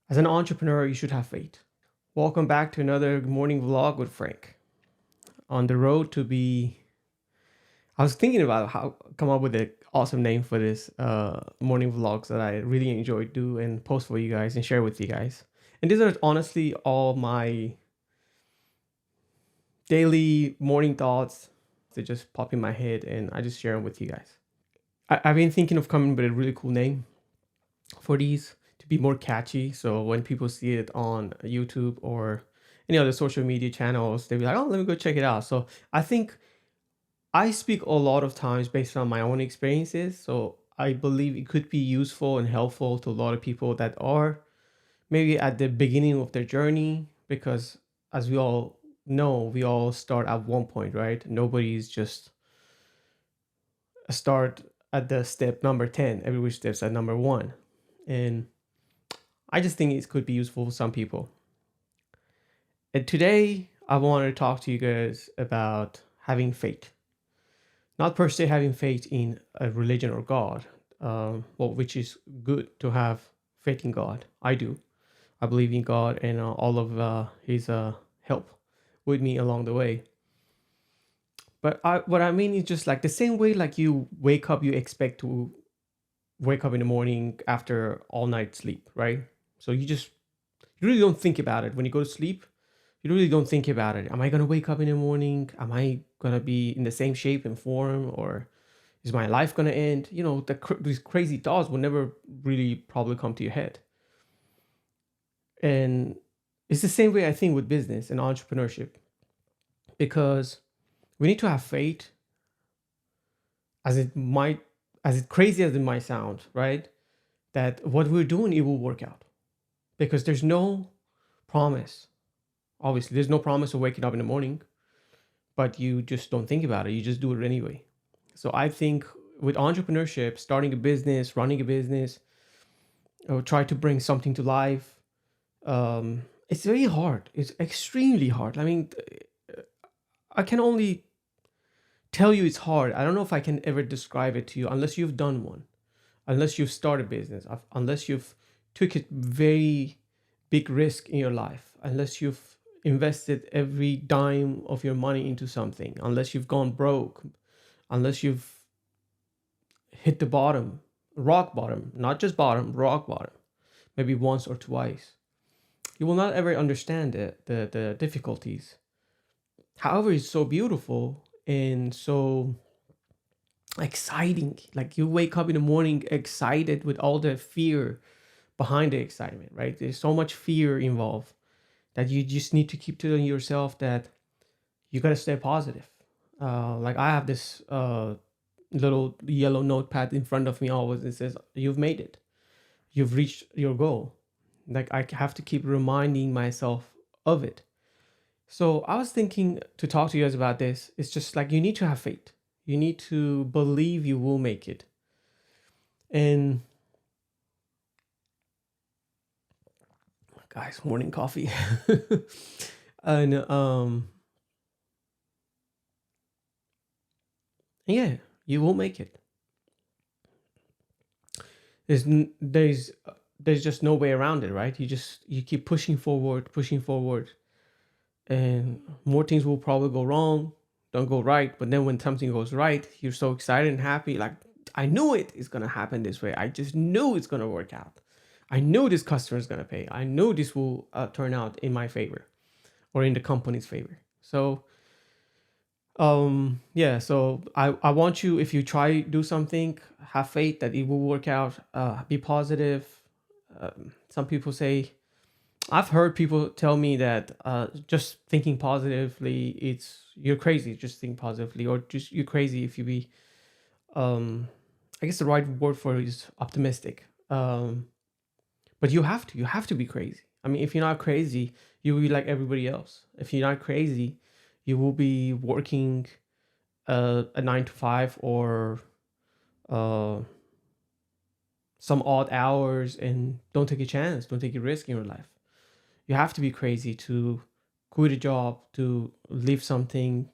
As an entrepreneur, you should have faith. Welcome back to another morning vlog with Frank. On the road to be, I was thinking about how come up with an awesome name for this morning vlogs that I really enjoy do and post for you guys and share with you guys. And these are honestly all my daily morning thoughts that just pop in my head, and I just share them with you guys. I've been thinking of coming with a really cool name for these to be more catchy. So when people see it on YouTube or any other social media channels, they'll be like, oh, let me go check it out. So I think I speak a lot of times based on my own experiences. So I believe it could be useful and helpful to a lot of people that are maybe at the beginning of their journey, because as we all know, we all start at one point, right? Nobody's just a start at the step number 10. Everybody steps at number one. And I just think it could be useful for some people. And today, I want to talk to you guys about having faith. Not per se having faith in a religion or God, which is good to have faith in God. I do. I believe in God and all of His help with me along the way. But what I mean is just like the same way, like you wake up, you expect to wake up in the morning after all night sleep, right? So you really don't think about it when you go to sleep. You really don't think about it. Am I gonna wake up in the morning? Am I gonna be in the same shape and form, or is my life gonna end? These crazy thoughts will never really probably come to your head. And it's the same way I think with business and entrepreneurship, because we need to have faith, as it might, as it crazy as it might sound, right? That what we're doing, it will work out, because there's no promise. Obviously, there's no promise of waking up in the morning, but you just don't think about it. You just do it anyway. So I think with entrepreneurship, starting a business, running a business, or try to bring something to life, it's very hard. It's extremely hard. I mean, I can only tell you it's hard. I don't know if I can ever describe it to you unless you've done one, unless you've started a business, unless you've took a very big risk in your life, unless you've invested every dime of your money into something, unless you've gone broke, unless you've hit the bottom, rock bottom, not just bottom, rock bottom, maybe once or twice. You will not ever understand the difficulties. However, it's so beautiful and so exciting. Like you wake up in the morning excited with all the fear behind the excitement, right? There's so much fear involved that you just need to keep telling yourself that you got to stay positive. Like I have this little yellow notepad in front of me always. It says, you've made it. You've reached your goal. Like I have to keep reminding myself of it. So I was thinking to talk to you guys about this. It's just like you need to have faith. You need to believe you will make it. And guys, morning coffee. And yeah, you will make it. There's just no way around it, right? You keep pushing forward, and more things will probably go wrong, don't go right. But then when something goes right, you're so excited and happy. Like, I knew it is gonna happen this way. I just knew it's gonna work out. I know this customer is gonna pay. I know this will turn out in my favor or in the company's favor. So yeah, so I want you, if you try do something, have faith that it will work out. Be positive. Some people say, I've heard people tell me that just thinking positively, it's you're crazy. Just think positively, or just you're crazy if you be. I guess the right word for it is optimistic. But you have to be crazy. I mean, if you're not crazy, you will be like everybody else. If you're not crazy, you will be working a 9 to 5 or uh, some odd hours, and don't take a chance. Don't take a risk in your life. You have to be crazy to quit a job, to leave something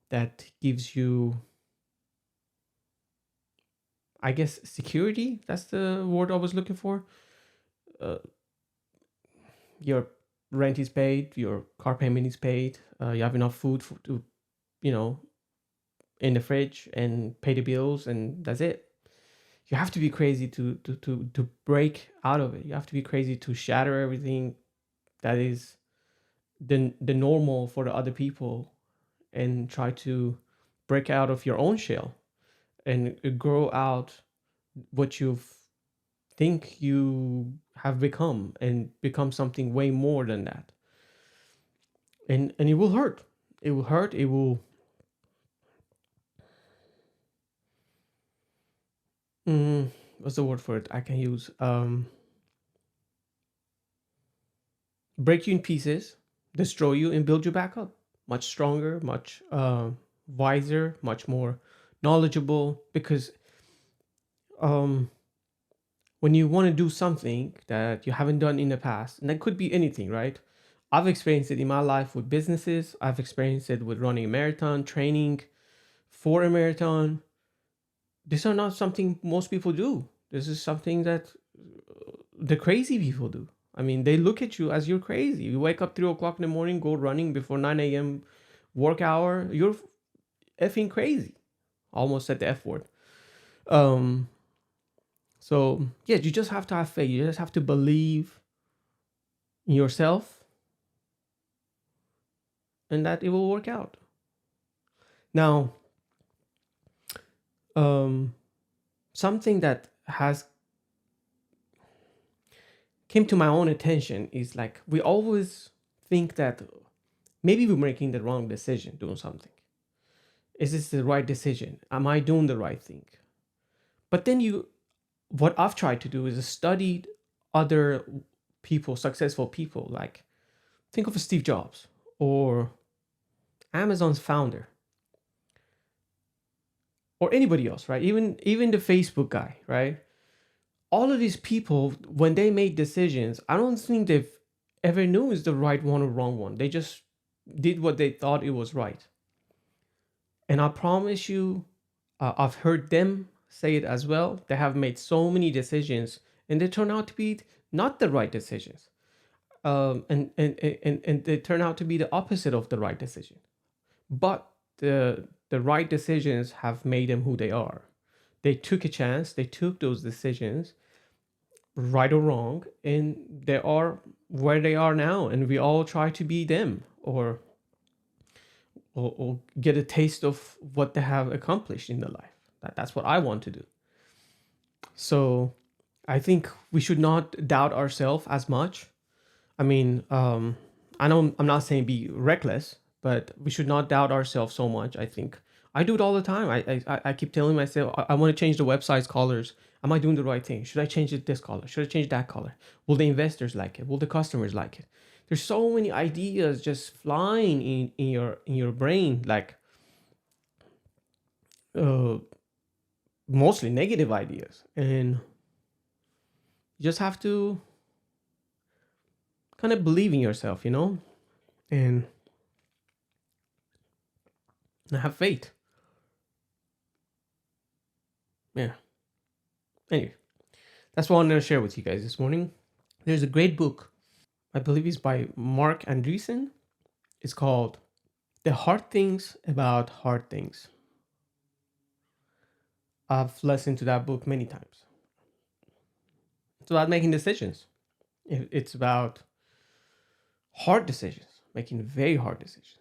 that gives you, I guess, security. That's the word I was looking for. Uh, your rent is paid, your car payment is paid, you have enough food to, you know, in the fridge and pay the bills, and that's it. You have to be crazy to break out of it. You have to be crazy to shatter everything that is the normal for the other people, and try to break out of your own shell and grow out what you think you have become, and become something way more than that. And it will hurt. It will hurt. It will, what's the word for it I can use, break you in pieces, destroy you, and build you back up much stronger, much wiser, much more knowledgeable. Because um when you want to do something that you haven't done in the past, and that could be anything, right? I've experienced it in my life with businesses. I've experienced it with running a marathon, training for a marathon. These are not something most people do. This is something that the crazy people do. I mean, they look at you as you're crazy. You wake up 3 o'clock in the morning, go running before 9 a.m. work hour. You're effing crazy. Almost said the F word. Um, so yeah, you just have to have faith. You just have to believe in yourself, and that it will work out. Now, um, something that has came to my own attention is like, we always think that maybe we're making the wrong decision doing something. Is this the right decision? Am I doing the right thing? But then what I've tried to do is study other people, successful people. Like, think of Steve Jobs or Amazon's founder, or anybody else, right? Even the Facebook guy, right? All of these people, when they made decisions, I don't think they've ever knew is the right one or wrong one. They just did what they thought it was right. And I promise you, I've heard them say it as well. They have made so many decisions, and they turn out to be not the right decisions. And they turn out to be the opposite of the right decision. But the right decisions have made them who they are. They took a chance. They took those decisions, right or wrong, and they are where they are now. And we all try to be them, or get a taste of what they have accomplished in their life. That's what I want to do. So I think we should not doubt ourselves as much. I mean, I know I'm not saying be reckless, but we should not doubt ourselves so much. I think I do it all the time. I keep telling myself, I want to change the website's colors. Am I doing the right thing? Should I change it this color? Should I change that color? Will the investors like it? Will the customers like it? There's so many ideas just flying in your brain, like uh, mostly negative ideas, and you just have to kind of believe in yourself, and have faith. Yeah. Anyway, that's what I wanted to share with you guys this morning. There's a great book, I believe it's by Mark Andreessen. It's called The Hard Things About Hard Things. I've listened to that book many times. It's about making decisions. It's about hard decisions, making very hard decisions.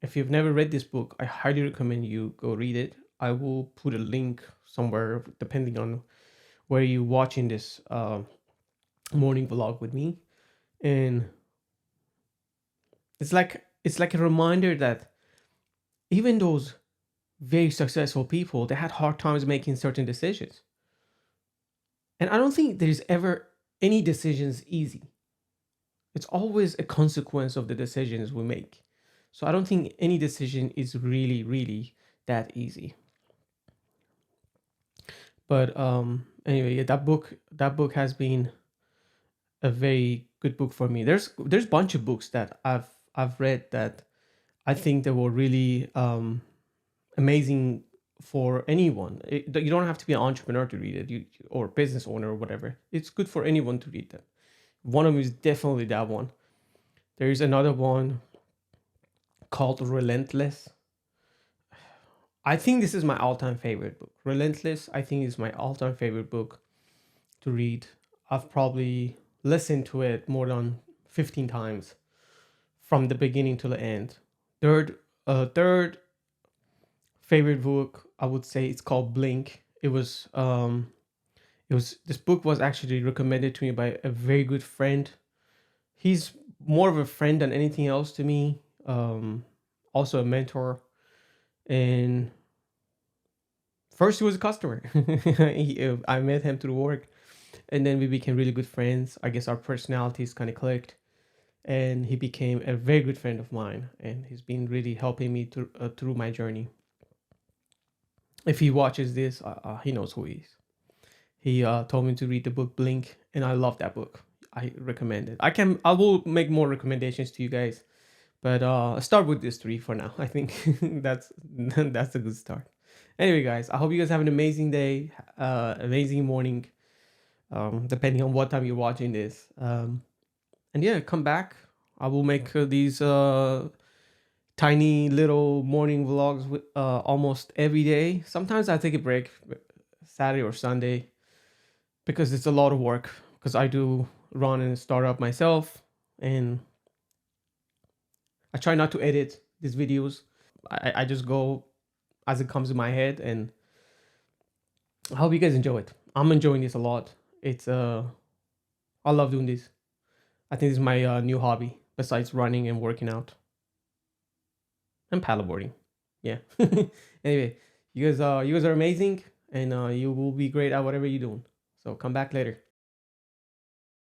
If you've never read this book, I highly recommend you go read it. I will put a link somewhere depending on where you're watching this morning vlog with me. And it's like a reminder that even those very successful people, they had hard times making certain decisions. And I don't think there's ever any decisions easy. It's always a consequence of the decisions we make. So I don't think any decision is really, really that easy. But anyway, yeah, that book has been a very good book for me. There's a bunch of books that I've read that I think they were really amazing for anyone. You don't have to be an entrepreneur to read it, or business owner or whatever. It's good for anyone to read them. One of them is definitely that one. There is another one called Relentless. I think this is my all-time favorite book. Relentless, I think, is my all-time favorite book to read. I've probably listened to it more than 15 times from the beginning to the end. Third favorite book, I would say it's called Blink. It was this book was actually recommended to me by a very good friend. He's more of a friend than anything else to me. Also a mentor. And first he was a customer. I met him through work, and then we became really good friends. I guess our personalities kind of clicked, and he became a very good friend of mine. And he's been really helping me through my journey. If he watches this, he knows who he is. He told me to read the book Blink, and I love that book. I recommend it. I will make more recommendations to you guys, but start with this three for now. I think that's a good start. Anyway, guys, I hope you guys have an amazing day, amazing morning, depending on what time you're watching this. And yeah, come back. I will make these tiny little morning vlogs with almost every day. Sometimes I take a break, Saturday or Sunday, because it's a lot of work. Because I do run and start up myself, and I try not to edit these videos. I just go as it comes in my head, and I hope you guys enjoy it. I'm enjoying this a lot. It's I love doing this. I think this is my new hobby besides running and working out and paddleboarding. Yeah. Anyway, you guys are amazing, and you will be great at whatever you're doing. So come back later.